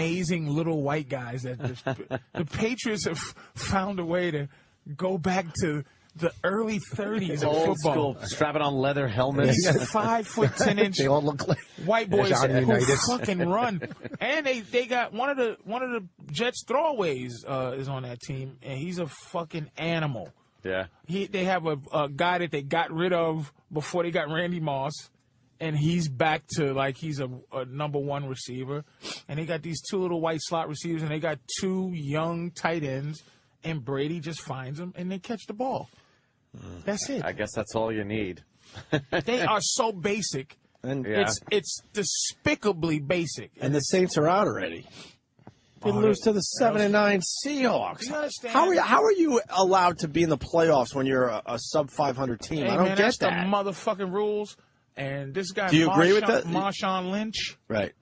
amazing little white guys that the Patriots have found a way to go back to the early 30s of Old football. school, strapping on leather helmets. 5 foot 10 inch. They all look like white boys who fucking run. And they got one of the Jets throwaways is on that team, and he's a fucking animal. Yeah. They have a guy that they got rid of before they got Randy Moss, and he's back to like he's a number 1 receiver. And they got these 2 little white slot receivers, and they got 2 young tight ends, and Brady just finds them and they catch the ball. That's it. I guess that's all you need. They are so basic. And it's despicably basic. And the Saints are out already. They lose to the 7-9 Seahawks. You understand? How are you allowed to be in the playoffs when you're a sub 500 team? Hey, I don't man, get that's that. The motherfucking rules. And this guy, Do you agree with that? Marshawn Lynch, Right.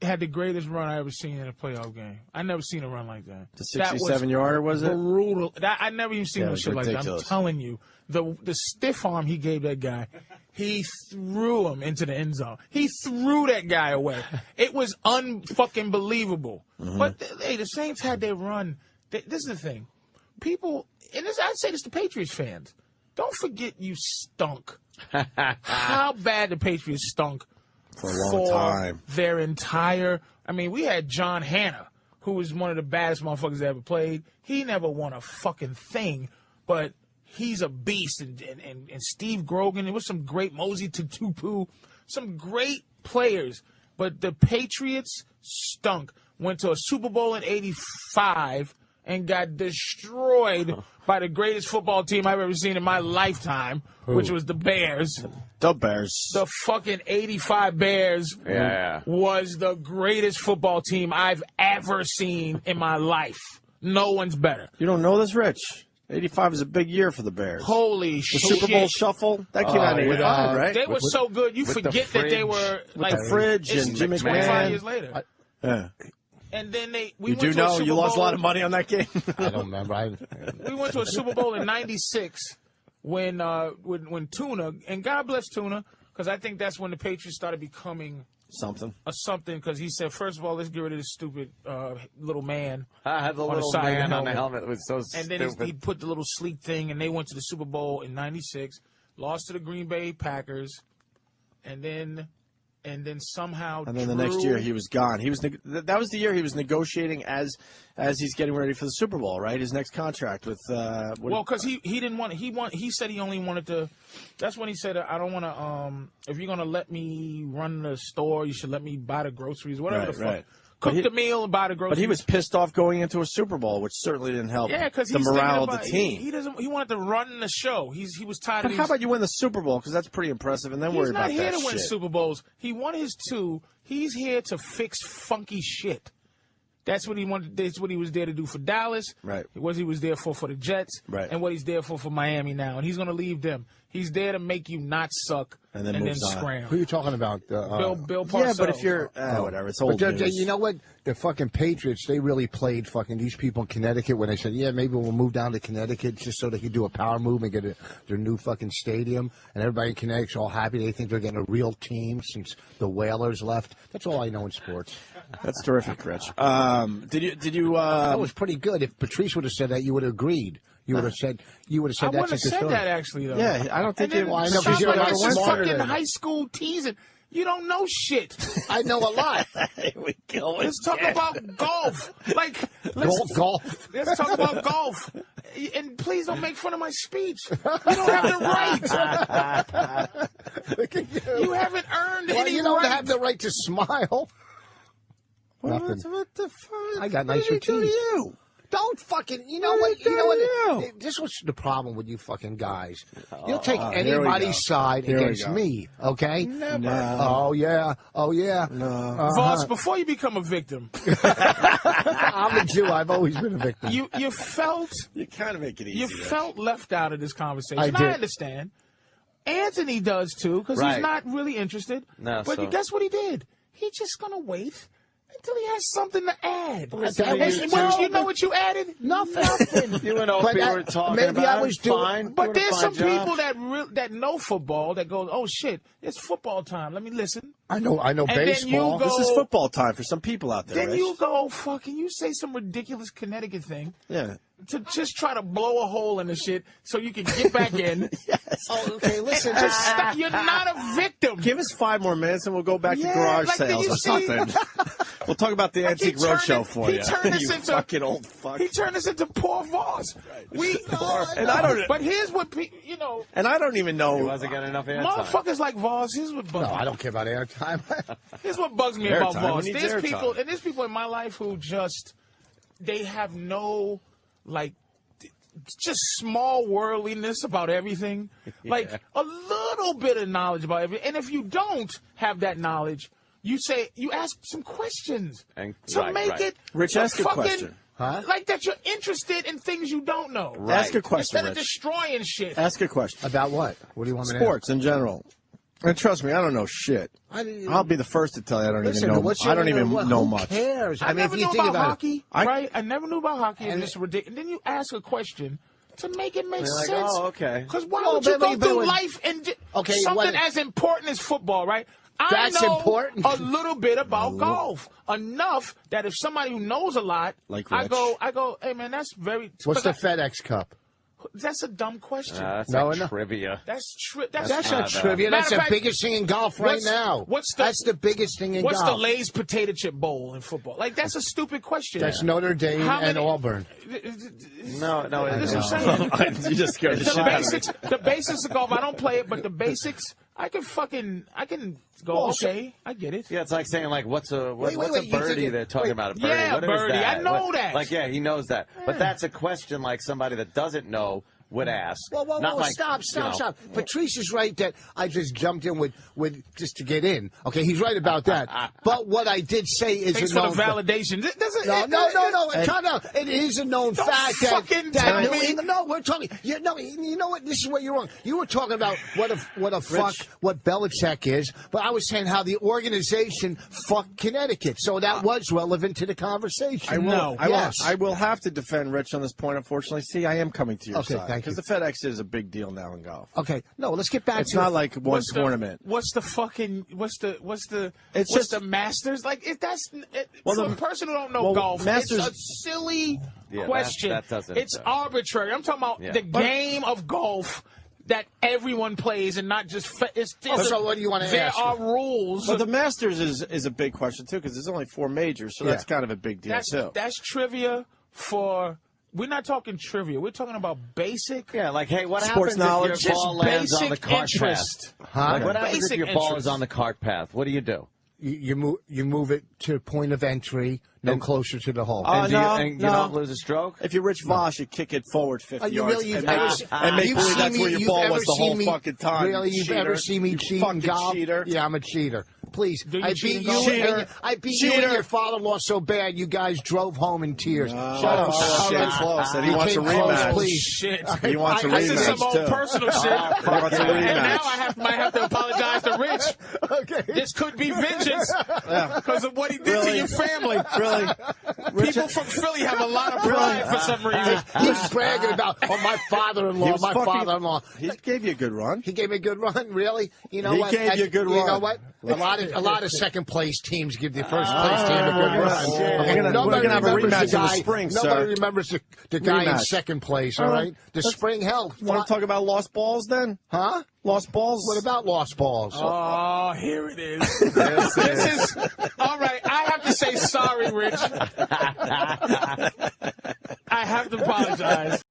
had the greatest run I ever seen in a playoff game. I never seen a run like that. The 67-yarder, was it? Brutal. I never even seen no shit like that. ridiculous. I'm telling you, the stiff arm he gave that guy, he threw him into the end zone. He threw that guy away. It was unfucking believable. But hey, the Saints had their run. This is the thing, people, and I'd say this to Patriots fans. Don't forget you stunk. How bad the Patriots stunk. For a long time. Their entire, I mean, we had John Hanna, who was one of the baddest motherfuckers that ever played. He never won a fucking thing, but he's a beast. And Steve Grogan, there was some great Mosey Tutupu, some great players. But the Patriots stunk. Went to a Super Bowl in '85 and got destroyed by the greatest football team I've ever seen in my lifetime, which was the Bears. The Bears. The fucking '85 Bears was the greatest football team I've ever seen in my life. No one's better. You don't know this, Rich? '85 is a big year for the Bears. Holy shit. The Super Bowl shuffle? That came out in '85, right? They were so good, you forget that they were like the fridge and Jim McMahon. 25 years later. Yeah. And then we went to a Super Bowl. You lost a lot of money on that game? I don't remember. We went to a Super Bowl in '96 when Tuna, and God bless Tuna, because I think that's when the Patriots started becoming something, because he said, first of all, let's get rid of this stupid little man. I had the on little the side man of on the helmet. It was so and stupid. then he put the little sleek thing, and they went to the Super Bowl in '96, lost to the Green Bay Packers, and then somehow. And then the next year he was gone. He was that was the year he was negotiating as he's getting ready for the Super Bowl, right? His next contract with. Well, because he didn't want. He said he only wanted to. That's when he said, I don't want to. If you're gonna let me run the store, you should let me buy the groceries, whatever the fuck. Right. Cook the meal and buy the groceries. But he was pissed off going into a Super Bowl, which certainly didn't help the morale of the team. He wanted to run the show. He was tired of But how about you win the Super Bowl? Because that's pretty impressive, and then worry about that shit. He's not here to win Super Bowls. He won his 2. He's here to fix funky shit. That's what he wanted. That's what he was there to do for Dallas. Right. What he was there for the Jets. Right. And what he's there for Miami now. And he's going to leave them. He's there to make you not suck and then scram. Who are you talking about? Bill Parcells. Yeah, but if you're whatever, it's old news. You know what? The fucking Patriots, they really played fucking these people in Connecticut when they said, yeah, maybe we'll move down to Connecticut just so they could do a power move and get their new fucking stadium. And everybody in Connecticut's all happy. They think they're getting a real team since the Whalers left. That's all I know in sports. That's terrific, Rich. Did you? That was pretty good. If Patrice would have said that, you would have agreed. You would have said. You would have said I that's would have said that actually, though. Yeah, I don't think. Well, I know because you're like fucking high school teasing. You don't know shit. I know a lot. Here we go. Let's talk about golf. Golf. Let's talk about golf. And please don't make fun of my speech. You don't have the right. Look at you. You haven't earned any you don't right. have the right to smile. What the fuck? I got nicer teeth. You? Don't fucking. You know what? You know what? This was the problem with you fucking guys. You'll take anybody's side against me, okay? Never. No. Oh yeah. Oh yeah. No. Voss, before you become a victim, I'm a Jew. I've always been a victim. You felt. You kind of make it easy. You felt left out of this conversation. I did. I understand. Anthony does too, because he's not really interested. No, but guess what he did? He's just gonna wait Until he has something to add. You know what you added? Nothing. You and Opie were talking maybe about I was doing. fine. But there's some job. people that know football that go, oh shit, it's football time. Let me listen. I know And then baseball. you go, This is football time for some people out there. Then Rich. you go fucking. You say some ridiculous Connecticut thing. Yeah. To just try to blow a hole in the shit so you can get back in. Yes. Oh, okay, listen. Just stop. You're not a victim. Give us 5 more minutes and we'll go back to Yeah, garage like, did sales you or see- something. We'll talk about the Like, he Antique Roadshow turned it- for he you. turned this You into- fucking old fuck. He turned us into poor Voss. And I don't. But here's what And I don't even know. He wasn't getting enough airtime. motherfuckers like Voss. Here's what bugs No, me. I don't care about airtime. Here's what bugs me Airtime, about who Voss. needs There's airtime? people in my life who they have no just small worldliness about everything. Like a little bit of knowledge about everything. And if you don't have that knowledge, you ask some questions to make it. Rich, ask a fucking, question. Huh? Like that you're interested in things you don't know. Right. Ask a question, Instead of Rich. destroying shit. Ask a question. About what? What do you want me to Sports in general. And trust me, I don't know shit. I'll be the first to tell you I don't even know. I don't even know much. Who cares? I mean, never if you knew think about about hockey, I- right? I never knew about hockey. And- It's just ridiculous. And then you ask a question to make it make You're like, sense. oh, okay. Because why Well, would you but- go through but- life and Okay, something what- as important as football, right? That's I know important. a little bit about golf. Enough that if somebody who knows a lot, Like I Rich. go, hey, man, that's very... What's the 'cause FedEx Cup? that's a dumb question. That's No, like no. trivia. That's That's not not trivia. That's Matter the of fact, biggest thing in golf right what's- now. That's the biggest thing in What's golf. the Lay's potato chip bowl in football? Like, that's a stupid question. That's Notre Dame How and many- Auburn. No, This is what I'm saying. You just scared the shit out of me. The basics of golf, I don't play it, but the basics, I can go, Well, okay, I get it. Yeah, it's like saying like, what's a wait, you birdie? think They're talking about a birdie. Yeah, What is birdie. that? I know that. Like, yeah, he knows that. But that's a question like somebody that doesn't know would ask. Well, Not like, stop. you know, Patrice is right that I just jumped in with just to get in. Okay, he's right about that. But what I did say is Thanks a for known the validation. No. Calm down. It is a known Don't fact fucking that tell me. no, we're talking. You know what? This is what you're wrong. You were talking about what Belichick is, but I was saying how the organization fucked Connecticut. So that was relevant to the conversation. I will have to defend Rich on this point, unfortunately. See, I am coming to your Okay, side. thank you. Because the FedEx is a big deal now in golf. Okay, no, let's get back It's to not like one tournament. What's the just- Masters? Like, Well, for the- a person who don't know well, golf, Masters- it's a silly Yeah, question. that doesn't, it's arbitrary. I'm talking about the game of golf that everyone plays and not just... So what do you want to There ask? are rules. But the Masters is a big question, too, because there's only 4 majors, so that's kind of a big deal, too. That's trivia for... We're not talking trivia. We're talking about basic... Yeah, like, hey, what Sports happens knowledge, if your ball just lands on the basic cart interest. path? Huh? Like, what happens if Basic your ball interest. is on the cart path? What do you do? You move it to point of entry, no closer to the hole. And you no. don't lose a stroke? If you're Rich Voss, you kick it forward 50 You yards really, and make you've believe seen that's me- where your you've ball ever was the seen whole me- fucking time. Really, you've ever seen me You cheat in fucking golf? cheater. Yeah, I'm a cheater. Please, Do you I cheat beat in golf? you. Cheater. I beat you, Cheater. and your father-in-law so bad you guys drove home in tears. Shut up. Oh, shit, close. And he You wants a came close, rematch. please. Shit. He wants a This is some rematch, old too. personal shit. He wants a And now rematch. might have to apologize to Rich. Okay. This could be vengeance because of what he did to Really? your family. Really? People from Philly have a lot of pride for some reason. He's bragging about, my father-in-law, was my fucking- father-in-law. He gave you a good run. He gave me a good run, really. You know He what? gave you a good You know run. what? A lot of second place teams give the first place team a good run. shit. Okay, We're nobody gonna have a remembers rematch in the guy- spring, Nobody sir. remembers the guy in Rematch. second place. All All right, right. the spring hell. Want to talk about lost balls then? Huh? Lost balls? What about lost balls? Oh, here it is. This is all right. I have to say sorry, Rich. I have to apologize.